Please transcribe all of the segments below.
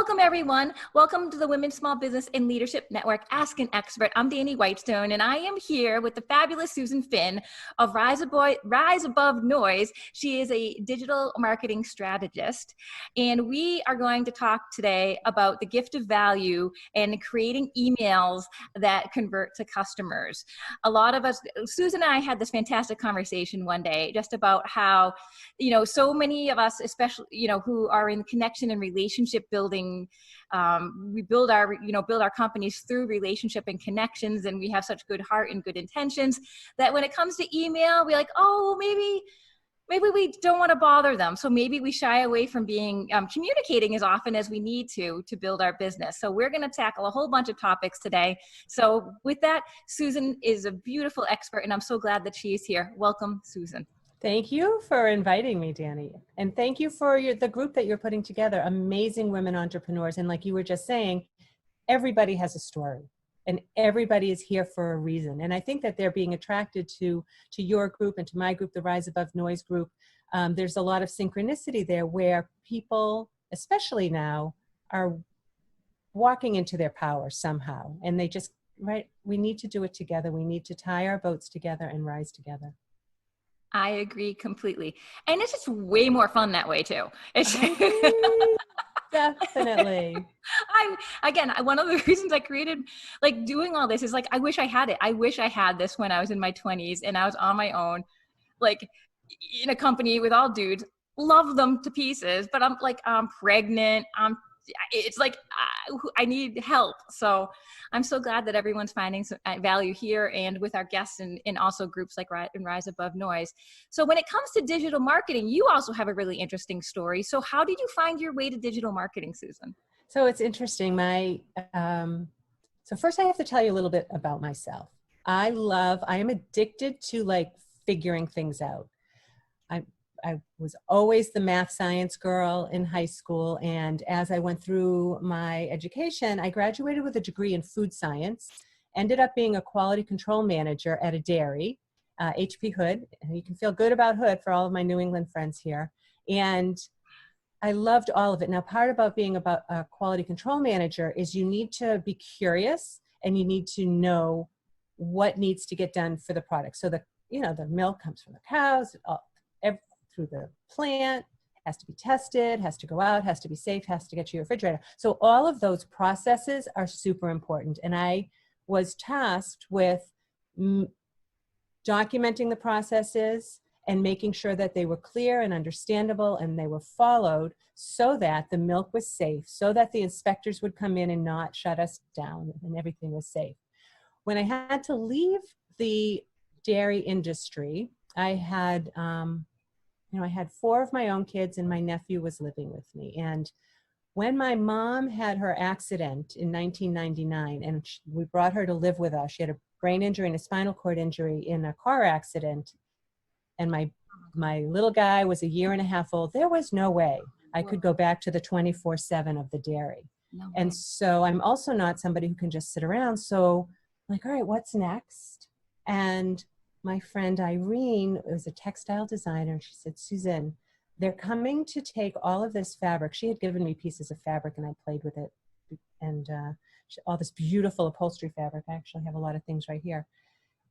Welcome, everyone. Welcome to the Women's Small Business and Leadership Network Ask an Expert. I'm Dani Whitestone, and I am here with the fabulous Susan Finn of Rise Above Noise. She is a digital marketing strategist, and we are going to talk today about the gift of value and creating emails that convert to customers. A lot of us, Susan and I had this fantastic conversation one day just about how, so many of us, especially, who are in connection and relationship building, we build our companies through relationship and connections, and we have such good heart and good intentions that when it comes to email, we're like, oh, maybe we don't want to bother them. So maybe we shy away from being communicating as often as we need to build our business. So we're going to tackle a whole bunch of topics today. So with that, Susan is a beautiful expert, and I'm so glad that she is here. Welcome, Susan. Thank you for inviting me, Dani. And thank you for the group that you're putting together. Amazing women entrepreneurs. And like you were just saying, everybody has a story and everybody is here for a reason. And I think that they're being attracted to your group and to my group, the Rise Above Noise group. There's a lot of synchronicity there where people, especially now, are walking into their power somehow. And they just, we need to do it together. We need to tie our boats together and rise together. I agree completely. And it's just way more fun that way too. Definitely. One of the reasons I created, doing all this is I wish I had it. I wish I had this when I was in my 20s and I was on my own, in a company with all dudes, love them to pieces, but I'm pregnant. I need help. So I'm so glad that everyone's finding some value here and with our guests and also groups like Rise Above Noise. So when it comes to digital marketing, you also have a really interesting story. So how did you find your way to digital marketing, Susan? So it's interesting. So first I have to tell you a little bit about myself. I am addicted to figuring things out. I was always the math science girl in high school. And as I went through my education, I graduated with a degree in food science, ended up being a quality control manager at a dairy, HP Hood. And you can feel good about Hood for all of my New England friends here. And I loved all of it. Now, part about being a quality control manager is you need to be curious and you need to know what needs to get done for the product. So the milk comes from the cows, through the plant, has to be tested, has to go out, has to be safe, has to get to your refrigerator. So all of those processes are super important. And I was tasked with documenting the processes and making sure that they were clear and understandable and they were followed so that the milk was safe, so that the inspectors would come in and not shut us down and everything was safe. When I had to leave the dairy industry, I had I had 4 of my own kids and my nephew was living with me. And when my mom had her accident in 1999 and we brought her to live with us, she had a brain injury and a spinal cord injury in a car accident. And my little guy was 1.5 years old. There was no way I could go back to the 24/7 of the dairy. No. And so I'm also not somebody who can just sit around. So I'm like, all right, what's next? And my friend Irene was a textile designer. She said, Susan, they're coming to take all of this fabric. She had given me pieces of fabric and I played with it. And all this beautiful upholstery fabric. I actually have a lot of things right here.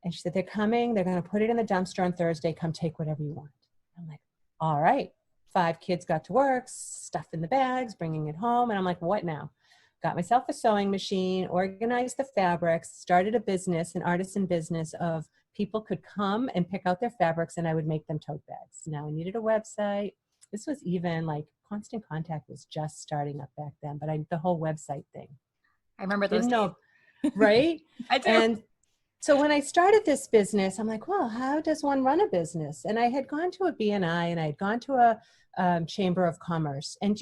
And she said, they're coming. They're going to put it in the dumpster on Thursday. Come take whatever you want. I'm like, all right. 5 kids got to work, stuff in the bags, bringing it home. And I'm like, what now? Got myself a sewing machine, organized the fabrics, started a business, an artisan business of people could come and pick out their fabrics and I would make them tote bags. Now I needed a website. This was even Constant Contact was just starting up back then, but the whole website thing. I remember those days. Right? I do. And so when I started this business, I'm like, well, how does one run a business? And I had gone to a BNI and I had gone to a Chamber of Commerce. And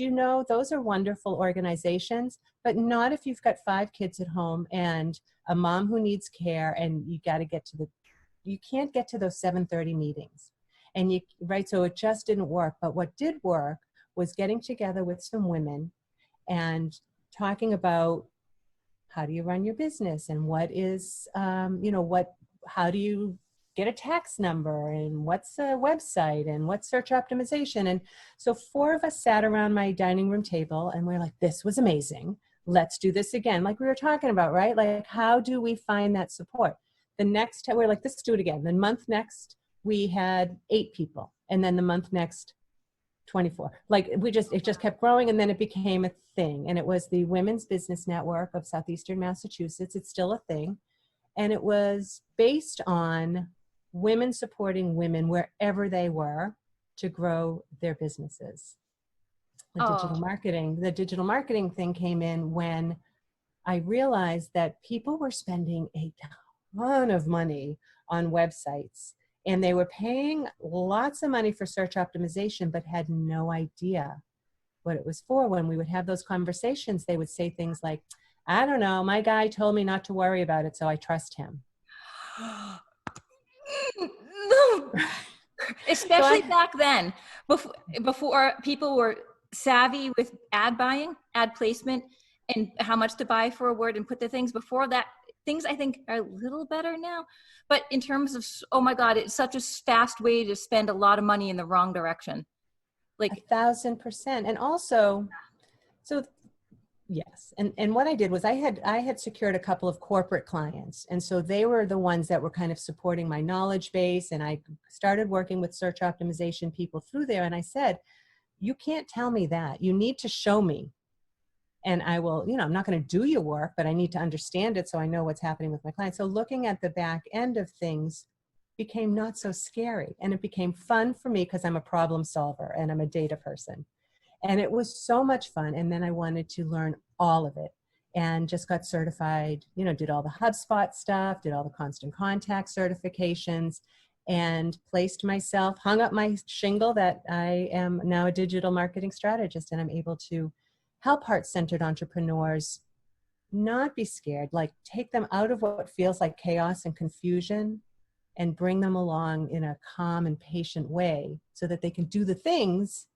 those are wonderful organizations, but not if you've got 5 kids at home and a mom who needs care and you got to you can't get to those 7:30 meetings. And so it just didn't work. But what did work was getting together with some women and talking about how do you run your business and what is, how do you get a tax number and what's a website and what's search optimization. And so 4 of us sat around my dining room table and we're like, this was amazing. Let's do this again. Like we were talking about, right? Like, how do we find that support? The next, we're like, let's do it again. The month next, we had 8 people. And then the month next, 24. Like it just kept growing, and then it became a thing. And it was the Women's Business Network of Southeastern Massachusetts. It's still a thing. And it was based on women supporting women wherever they were to grow their businesses. The digital marketing thing came in when I realized that people were spending a ton of money on websites. And they were paying lots of money for search optimization, but had no idea what it was for. When we would have those conversations, they would say things like, I don't know, my guy told me not to worry about it, so I trust him. Especially back then, before people were savvy with ad buying, ad placement, and how much to buy for a word and put the things before that. Things I think are a little better now, but in terms of, oh my God, it's such a fast way to spend a lot of money in the wrong direction. Like 1,000%. And also, so yes. And what I did was I had secured a couple of corporate clients. And so they were the ones that were kind of supporting my knowledge base. And I started working with search optimization people through there. And I said, you can't tell me that. You need to show me. And I will, I'm not going to do your work, but I need to understand it so I know what's happening with my clients. So looking at the back end of things became not so scary. And it became fun for me because I'm a problem solver and I'm a data person. And it was so much fun. And then I wanted to learn all of it and just got certified, did all the HubSpot stuff, did all the Constant Contact certifications, and placed myself, hung up my shingle that I am now a digital marketing strategist, and I'm able to help heart-centered entrepreneurs not be scared, like take them out of what feels like chaos and confusion and bring them along in a calm and patient way so that they can do the things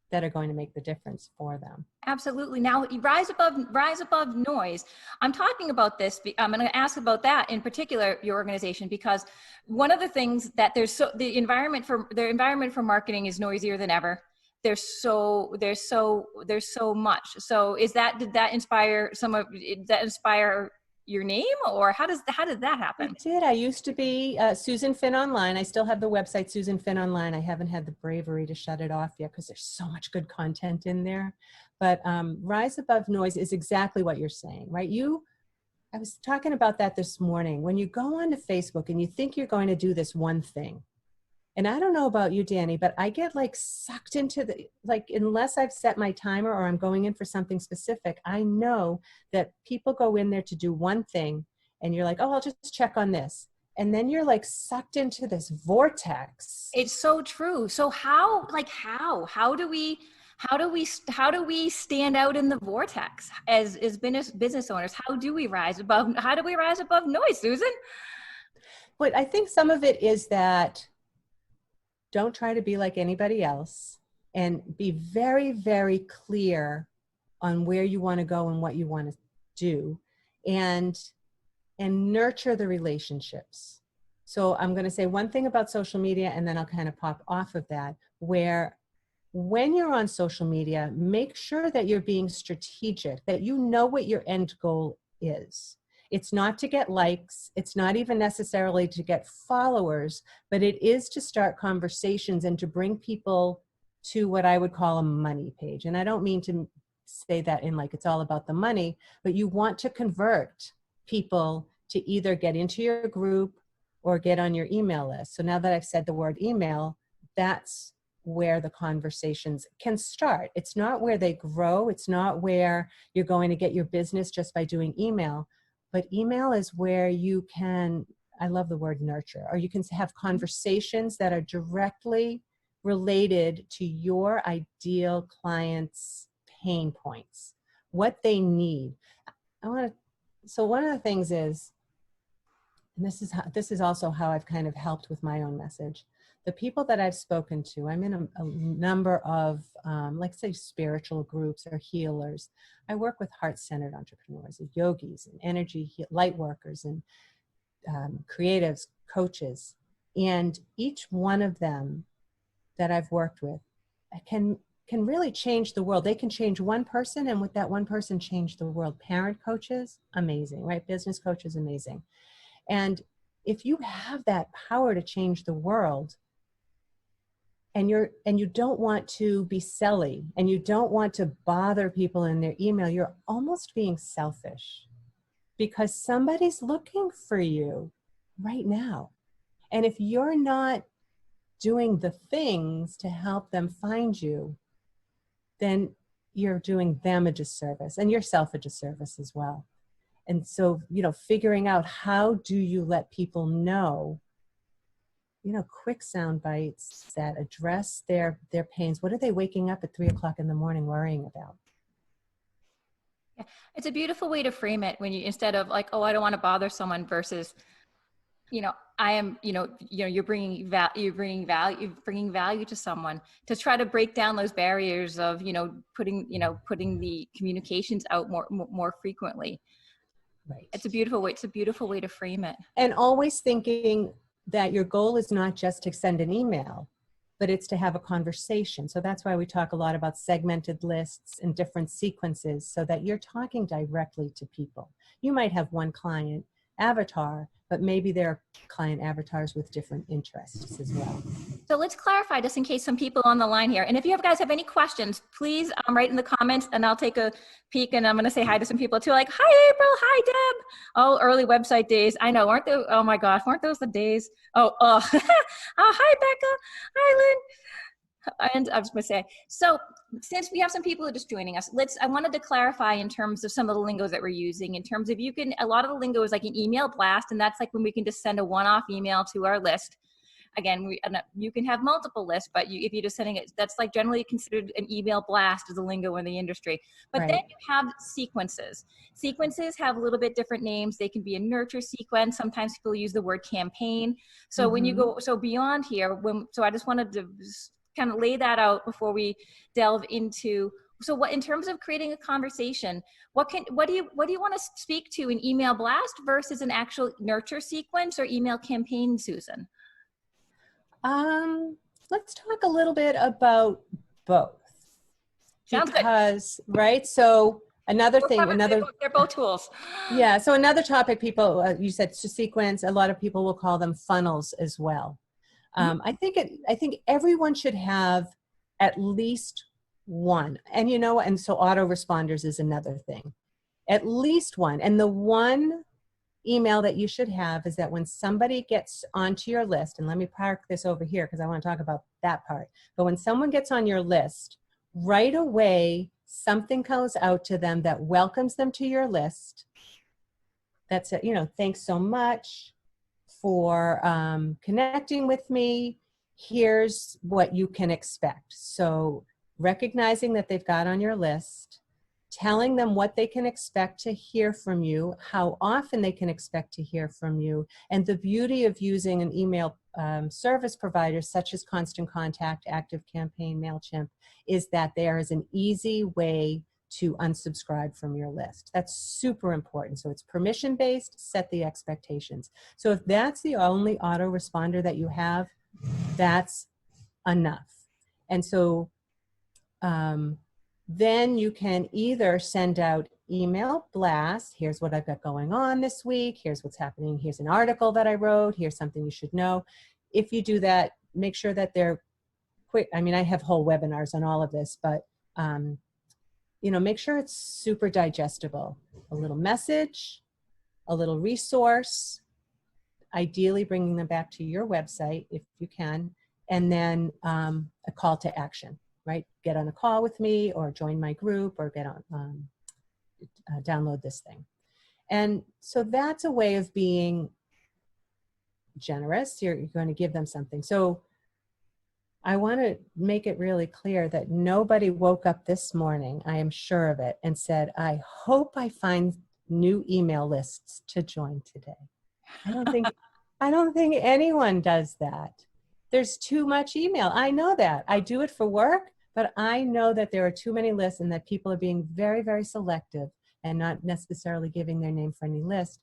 that are going to make the difference for them. Absolutely. Now, rise above noise. I'm talking about this. I'm going to ask about that in particular, your organization, because one of the things that the environment for marketing is noisier than ever. There's so much. So did that inspire your name, or how did that happen? It did. I used to be Susan Finn Online. I still have the website Susan Finn Online. I haven't had the bravery to shut it off yet because there's so much good content in there. But Rise Above Noise is exactly what you're saying, right? I was talking about that this morning. When you go onto Facebook and you think you're going to do this one thing, and I don't know about you, Dani, but I get sucked into unless I've set my timer or I'm going in for something specific, I know that people go in there to do one thing and you're like, oh, I'll just check on this. And then you're sucked into this vortex. It's so true. So how do we stand out in the vortex as business owners? How do we rise above noise, Susan? But I think some of it is that don't try to be like anybody else, and be very, very clear on where you want to go and what you want to do, and nurture the relationships. So I'm going to say one thing about social media, and then I'll kind of pop off of that, where when you're on social media, make sure that you're being strategic, that you know what your end goal is. It's not to get likes. It's not even necessarily to get followers, but it is to start conversations and to bring people to what I would call a money page. And I don't mean to say that in it's all about the money, but you want to convert people to either get into your group or get on your email list. So now that I've said the word email, that's where the conversations can start. It's not where they grow. It's not where you're going to get your business just by doing email. But email is where you can, I love the word nurture, or you can have conversations that are directly related to your ideal client's pain points, what they need. So one of the things is, and this is also how I've kind of helped with my own message. The people that I've spoken to, I'm in a number of, say, spiritual groups or healers. I work with heart-centered entrepreneurs, yogis, and energy light workers, and creatives, coaches. And each one of them that I've worked with can really change the world. They can change one person, and with that one person change the world. Parent coaches, amazing, right? Business coaches, amazing. And if you have that power to change the world, and you don't want to be silly, and you don't want to bother people in their email, you're almost being selfish, because somebody's looking for you right now. And if you're not doing the things to help them find you, then you're doing them a disservice and yourself a disservice as well. And so, figuring out how do you let people know, quick sound bites that address their pains. What are they waking up at 3 o'clock in the morning worrying about? Yeah. It's a beautiful way to frame it when you, instead of like, oh, I don't want to bother someone versus, I am, you're bringing value to someone, to try to break down those barriers of, putting the communications out more frequently. Right. It's a beautiful way to frame it. And always thinking that your goal is not just to send an email, but it's to have a conversation. So that's why we talk a lot about segmented lists and different sequences, so that you're talking directly to people. You might have one client avatar, but maybe there are client avatars with different interests as well. So let's clarify, just in case some people on the line here. And if you guys have any questions, please write in the comments, and I'll take a peek, and I'm going to say hi to some people too. Like, hi, April. Hi, Deb. Oh, early website days. I know. Oh my gosh. Weren't those the days? Oh, oh, hi, Becca. Hi, Lynn. And I was going to say, so since we have some people who are just joining us, I wanted to clarify in terms of some of the lingos that we're using, in terms of a lot of the lingo is like an email blast, and that's like when we can just send a one-off email to our list. Again, you can have multiple lists, but if you're just sending it, that's like generally considered an email blast as a lingo in the industry. But Right. Then you have sequences. Sequences have a little bit different names. They can be a nurture sequence. Sometimes people use the word campaign. So when you go, beyond here, so I just wanted to kind of lay that out before we delve into, so what, in terms of creating a conversation, what do you want to speak to an email blast versus an actual nurture sequence or email campaign, Susan? Let's talk a little bit about both. Sounds because, good. Right? So they're both tools. Yeah. So another topic, people, you said sequence, a lot of people will call them funnels as well. I think everyone should have at least one, and so autoresponders is another thing, at least one. And the one email that you should have is that when somebody gets onto your list, and let me park this over here because I want to talk about that part, but when someone gets on your list, right away, something goes out to them that welcomes them to your list. That's it, thanks so much for connecting with me. Here's what you can expect. So recognizing that they've got on your list, telling them what they can expect to hear from you, how often they can expect to hear from you, and the beauty of using an email service provider such as Constant Contact, ActiveCampaign, MailChimp, is that there is an easy way to unsubscribe from your list. That's super important. So it's permission-based, set the expectations. So if that's the only autoresponder that you have, that's enough. And so then you can either send out email blasts. Here's what I've got going on this week. Here's what's happening. Here's an article that I wrote. Here's something you should know. If you do that, make sure that they're quick. I mean, I have whole webinars on all of this, but make sure it's super digestible. A little message, a little resource, ideally bringing them back to your website if you can, and then a call to action, right? Get on a call with me, or join my group, or get on, download this thing. And so that's a way of being generous. You're going to give them something. So I want to make it really clear that nobody woke up this morning, I am sure of it, and said, I hope I find new email lists to join today. I don't think anyone does that. There's too much email. I know that. I do it for work, but I know that there are too many lists, and that people are being very, very selective and not necessarily giving their name-friendly list.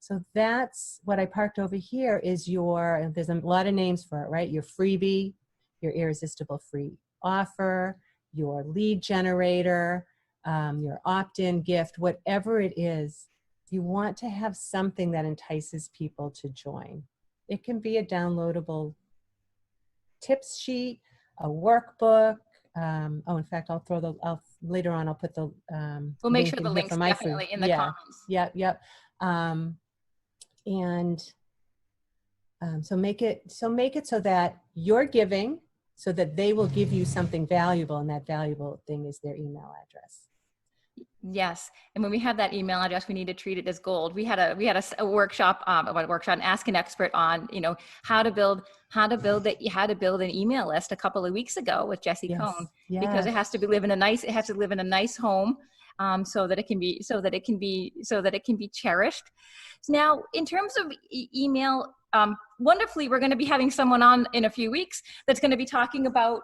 So that's what I parked over here is your, there's a lot of names for it, right? Your freebie, your irresistible free offer, your lead generator, your opt-in gift, whatever it is, you want to have something that entices people to join. It can be a downloadable tips sheet, a workbook. In fact, later on, I'll put the We'll make link sure in the here link's for my free. definitely in the Yeah, comments. yep. So make it so that you're giving, so that they will give you something valuable, and that valuable thing is their email address. Yes, and when we have that email address, we need to treat it as gold. We had a workshop, an Ask an Expert on, how to build an email list a couple of weeks ago with Jesse Cohn, because it has to live in a nice home, so that it can be cherished. Now, in terms of email, wonderfully, we're going to be having someone on in a few weeks that's going to be talking about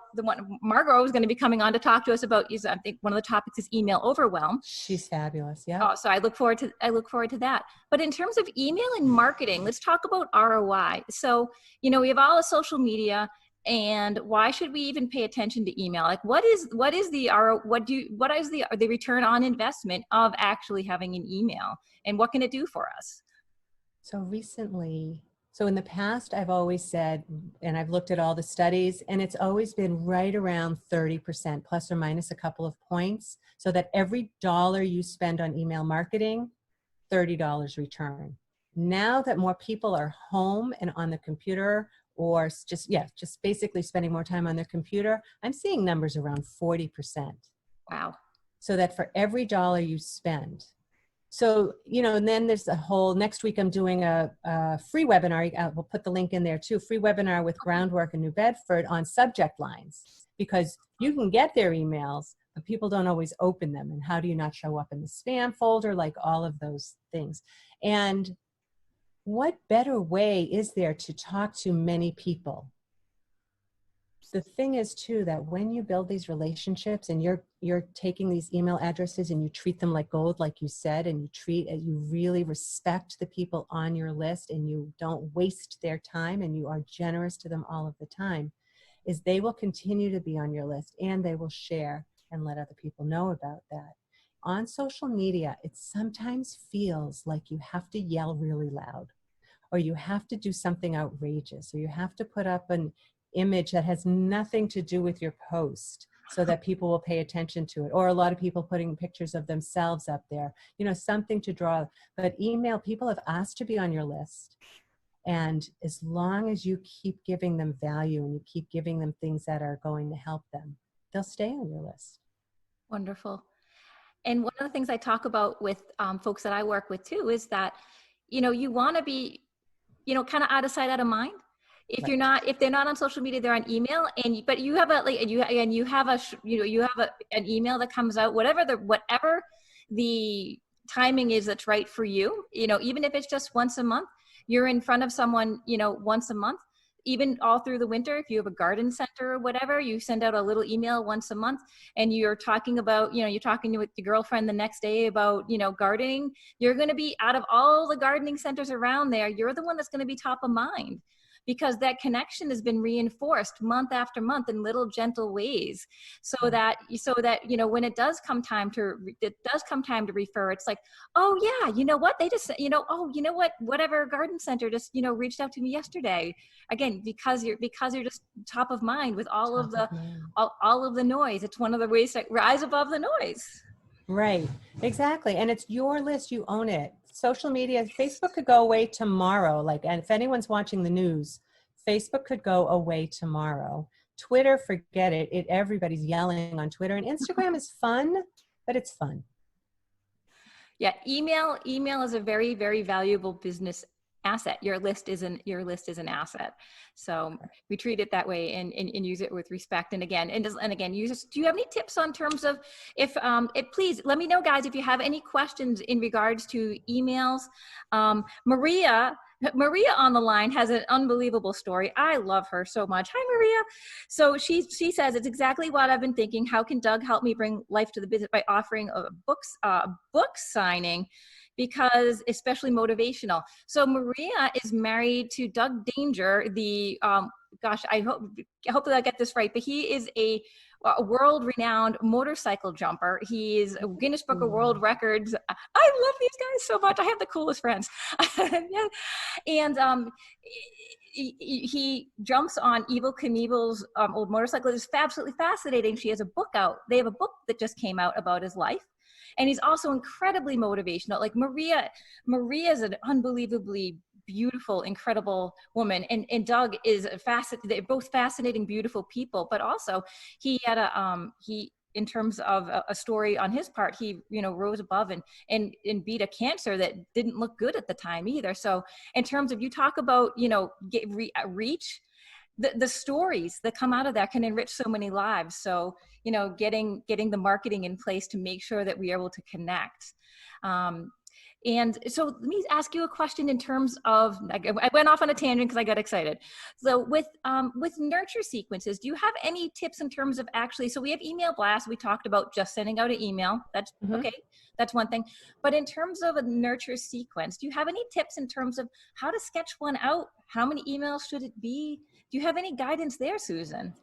Margot is going to be coming on to talk to us about, I think one of the topics is email overwhelm. She's fabulous. Yeah. Oh, so I look forward to that. But in terms of email and marketing, let's talk about ROI. So, we have all the social media, and why should we even pay attention to email? Like, what is the return on investment of actually having an email, and what can it do for us? So in the past, I've always said, and I've looked at all the studies, and it's always been right around 30%, plus or minus a couple of points, so that every dollar you spend on email marketing, $30 return. Now that more people are home and on the computer, or just basically spending more time on their computer, I'm seeing numbers around 40%. Wow. So that for every dollar you spend, so, and then there's a whole, next week I'm doing a free webinar. We'll put the link in there too, free webinar with Groundwork in New Bedford on subject lines, because you can get their emails, but people don't always open them. And how do you not show up in the spam folder, like all of those things. And what better way is there to talk to many people? The thing is too, that when you build these relationships and you're taking these email addresses and you treat them like gold, like you said, and you really respect the people on your list, and you don't waste their time, and you are generous to them all of the time, is they will continue to be on your list, and they will share and let other people know about that. On social media, it sometimes feels like you have to yell really loud, or you have to do something outrageous, or you have to put up an image that has nothing to do with your post so that people will pay attention to it. Or a lot of people putting pictures of themselves up there, something to draw. But email, people have asked to be on your list. And as long as you keep giving them value and you keep giving them things that are going to help them, they'll stay on your list. Wonderful. And one of the things I talk about with folks that I work with too is that, you want to be, kind of out of sight, out of mind. If they're not on social media, they're on email, but you have an email that comes out, whatever the timing is that's right for you, even if it's just once a month, you're in front of someone, once a month, even all through the winter. If you have a garden center or whatever, you send out a little email once a month, and you're talking about, you're talking with your girlfriend the next day about, gardening. You're going to be, out of all the gardening centers around there, you're the one that's going to be top of mind, because that connection has been reinforced month after month in little gentle ways, so that when it does come time to refer, it's like, oh yeah, you know what, they just, whatever garden center just, reached out to me yesterday, again, because you're just top of mind with all of the noise. It's one of the ways to rise above the noise. Right, exactly. And it's your list, you own it. Social media, Facebook could go away tomorrow. And if anyone's watching the news, Facebook could go away tomorrow. Twitter, forget it. Everybody's yelling on Twitter. And Instagram is fun, but it's fun. Yeah, email is a very, very valuable business asset. Your list is an asset. So we treat it that way and use it with respect. And again, users, do you have any tips on terms of please let me know, guys, if you have any questions in regards to emails. Maria Maria on the line has an unbelievable story. I love her so much. Hi, Maria. So she says, it's exactly what I've been thinking. How can Doug help me bring life to the business by offering a book signing? Because especially motivational. So Maria is married to Doug Danger, the gosh, hopefully I get this right, but he is a world-renowned motorcycle jumper. He is a Guinness Book of World Records. I love these guys so much. I have the coolest friends. Yeah. And he jumps on Evel Knievel's old motorcycle. It's absolutely fascinating. She has a book out. They have a book that just came out about his life. And he's also incredibly motivational. Like Maria is an unbelievably beautiful, incredible woman. And Doug is they're both fascinating, beautiful people, but also he had in terms of a story on his part, he, rose above and beat a cancer that didn't look good at the time either. So in terms of, you talk about, reach, the stories that come out of that can enrich so many lives. So, getting the marketing in place to make sure that we are able to connect. And so let me ask you a question in terms of, I went off on a tangent because I got excited. So with nurture sequences, do you have any tips in terms of actually, so we have email blasts. We talked about just sending out an email. That's okay. That's one thing. But in terms of a nurture sequence, do you have any tips in terms of how to sketch one out? How many emails should it be? Do you have any guidance there, Susan?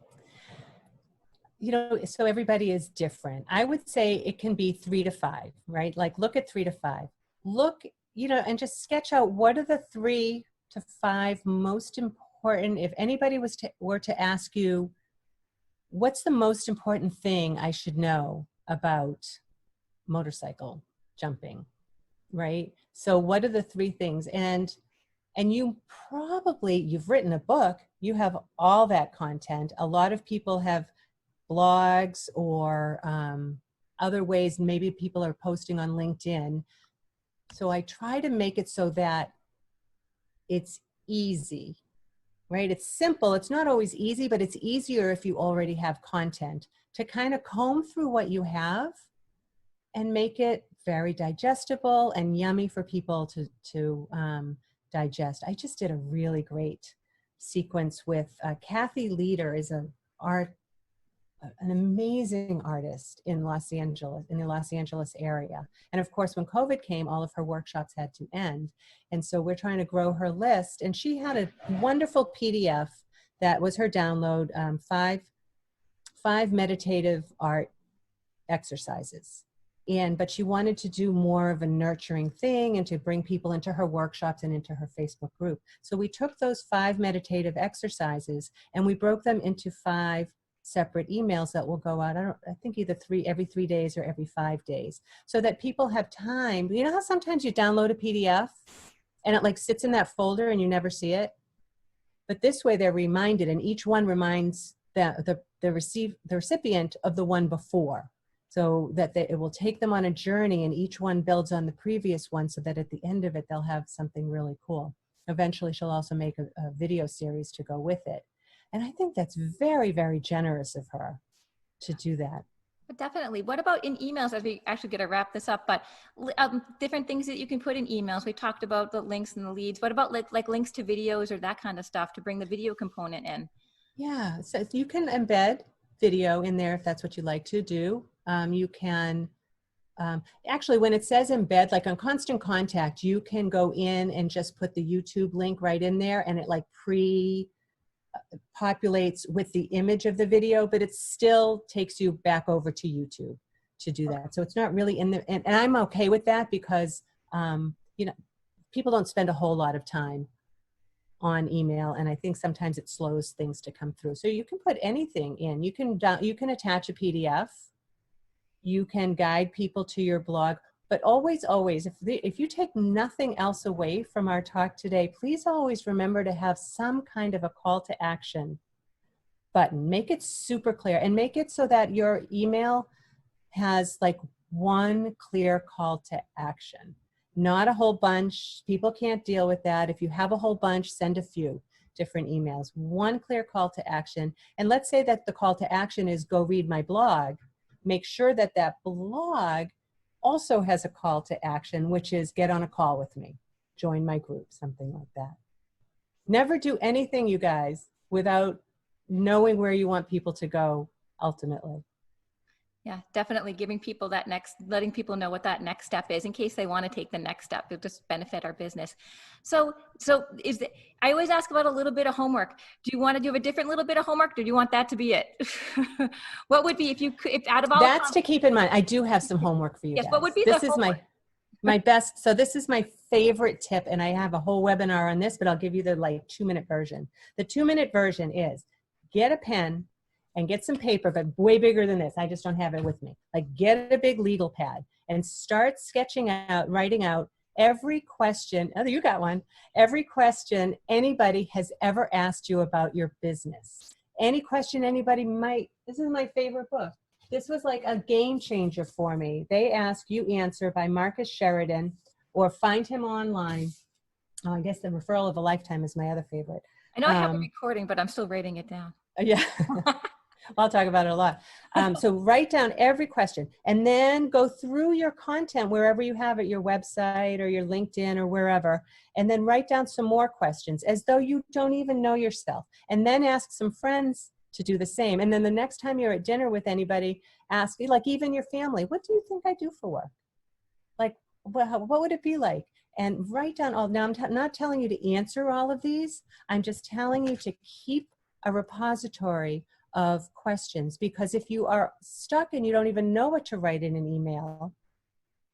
So everybody is different. I would say it can be 3 to 5, right? Like look at 3 to 5. Look, and just sketch out what are the 3 to 5 most important. If anybody were to ask you, what's the most important thing I should know about motorcycle jumping, right? So what are the 3 things? And you've written a book, you have all that content. A lot of people have blogs or other ways, maybe people are posting on LinkedIn. So I try to make it so that it's easy, right? It's simple. It's not always easy, but it's easier if you already have content to kind of comb through what you have and make it very digestible and yummy for people to digest. I just did a really great sequence with Kathy Leader is an amazing artist in Los Angeles, in the Los Angeles area. And of course, when COVID came, all of her workshops had to end. And so we're trying to grow her list. And she had a wonderful PDF that was her download, five meditative art exercises. But she wanted to do more of a nurturing thing and to bring people into her workshops and into her Facebook group. So we took those 5 meditative exercises and we broke them into 5 separate emails that will go out, I think either every 3 days or every 5 days, so that people have time. You know how sometimes you download a PDF and it like sits in that folder and you never see it? But this way they're reminded, and each one reminds the recipient of the one before, so that it will take them on a journey, and each one builds on the previous one, so that at the end of it they'll have something really cool. Eventually she'll also make a video series to go with it. And I think that's very, very generous of her to do that. But definitely. What about in emails, as we actually get to wrap this up, but different things that you can put in emails? We talked about the links and the leads. What about like links to videos or that kind of stuff to bring the video component in? Yeah, so you can embed video in there if that's what you like to do. You can, actually when it says embed, like on Constant Contact, you can go in and just put the YouTube link right in there, and it like populates with the image of the video, but it still takes you back over to YouTube to do that. So it's not really in the, and I'm okay with that because, people don't spend a whole lot of time on email, and I think sometimes it slows things to come through. So you can put anything in. You can attach a PDF. You can guide people to your blog. But always, if you take nothing else away from our talk today, please always remember to have some kind of a call to action button. Make it super clear, and make it so that your email has like one clear call to action, not a whole bunch. People can't deal with that. If you have a whole bunch, send a few different emails. One clear call to action. And let's say that the call to action is go read my blog. Make sure that that blog also has a call to action, which is get on a call with me. join my group, something like that. Never do anything, you guys, without knowing where you want people to go ultimately. Yeah, definitely giving people letting people know what that next step is in case they want to take the next step. It'll just benefit our business. So I always ask about a little bit of homework. Do you want to do a different little bit of homework, or do you want that to be it? What would be, if out of all? That's to keep in mind. I do have some homework for you yes, guys. what would be this the is homework? my best. So this is my favorite tip, and I have a whole webinar on this, but I'll give you the 2-minute version. The 2-minute version is get a pen and get some paper, but way bigger than this. I just don't have it with me. Get a big legal pad and start sketching out, writing out every question. Oh, you got one. Every question anybody has ever asked you about your business. Any question anybody might. This is my favorite book. This was like a game changer for me. They Ask, You Answer by Marcus Sheridan, or find him online. Oh, I guess The Referral of a Lifetime is my other favorite. I know I have a recording, but I'm still writing it down. Yeah. I'll talk about it a lot. So write down every question and then go through your content wherever you have it, your website or your LinkedIn or wherever, and then write down some more questions as though you don't even know yourself, and then ask some friends to do the same. And then the next time you're at dinner with anybody, ask, even your family, what do you think I do for work? What would it be like? And write down all. Now, I'm not telling you to answer all of these. I'm just telling you to keep a repository of questions, because if you are stuck and you don't even know what to write in an email,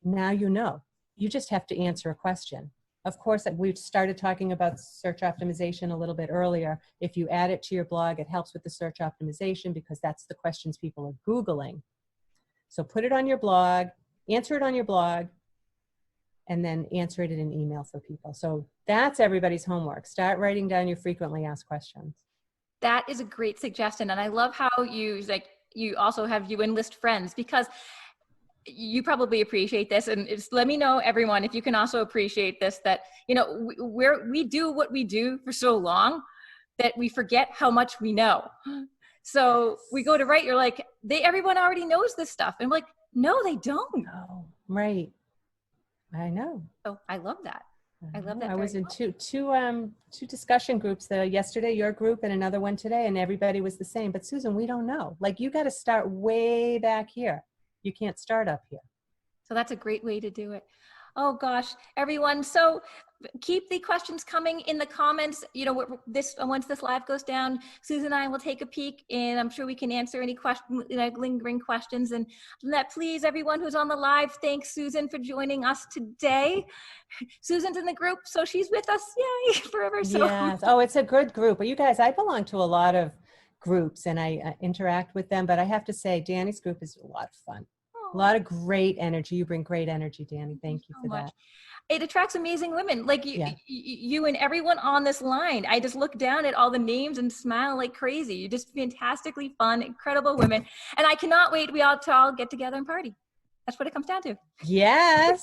now you know. You just have to answer a question. Of course, we've started talking about search optimization a little bit earlier. If you add it to your blog, it helps with the search optimization because that's the questions people are Googling. So put it on your blog, answer it on your blog, and then answer it in an email for people. So that's everybody's homework. Start writing down your frequently asked questions. That is a great suggestion. And I love how you also have you enlist friends, because you probably appreciate this. And just let me know, everyone, if you can also appreciate this, that, we do what we do for so long that we forget how much we know. So we go to write, you're like, everyone already knows this stuff. And I'm like, no, they don't. No, right. I know. So I love that. I love that. I was in two discussion groups yesterday, your group and another one today, and everybody was the same. But Susan, we don't know. You got to start way back here. You can't start up here. So that's a great way to do it. Oh gosh, everyone. So keep the questions coming in the comments. Once this live goes down, Susan and I will take a peek, and I'm sure we can answer any lingering questions. And please, everyone who's on the live, thanks Susan for joining us today. Susan's in the group, so she's with us, yay, forever. So. Yes. Oh, it's a good group. But you guys, I belong to a lot of groups and I interact with them. But I have to say, Dani's group is a lot of fun. A lot of great energy. You bring great energy, Dani. Thank you for that. It attracts amazing women like you and everyone on this line. I just look down at all the names and smile like crazy. You're just fantastically fun, incredible women. And I cannot wait. We all to all get together and party. That's what it comes down to. Yes.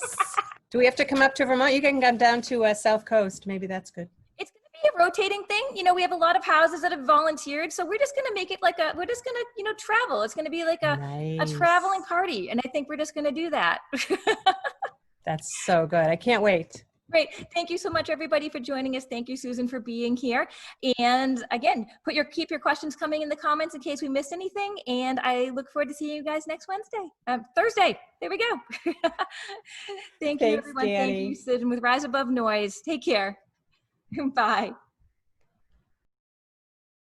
Do we have to come up to Vermont? You can come down to South Coast. Maybe that's good. It's going to be a rotating thing. We have a lot of houses that have volunteered. So we're just going to make it we're just going to, travel. It's going to be like a traveling party. And I think we're just going to do that. That's so good. I can't wait. Great. Thank you so much, everybody, for joining us. Thank you, Susan, for being here. And again, keep your questions coming in the comments in case we missed anything. And I look forward to seeing you guys next Thursday. There we go. Thank you, everyone. Dani. Thank you, Susan, with Rise Above Noise. Take care. Bye.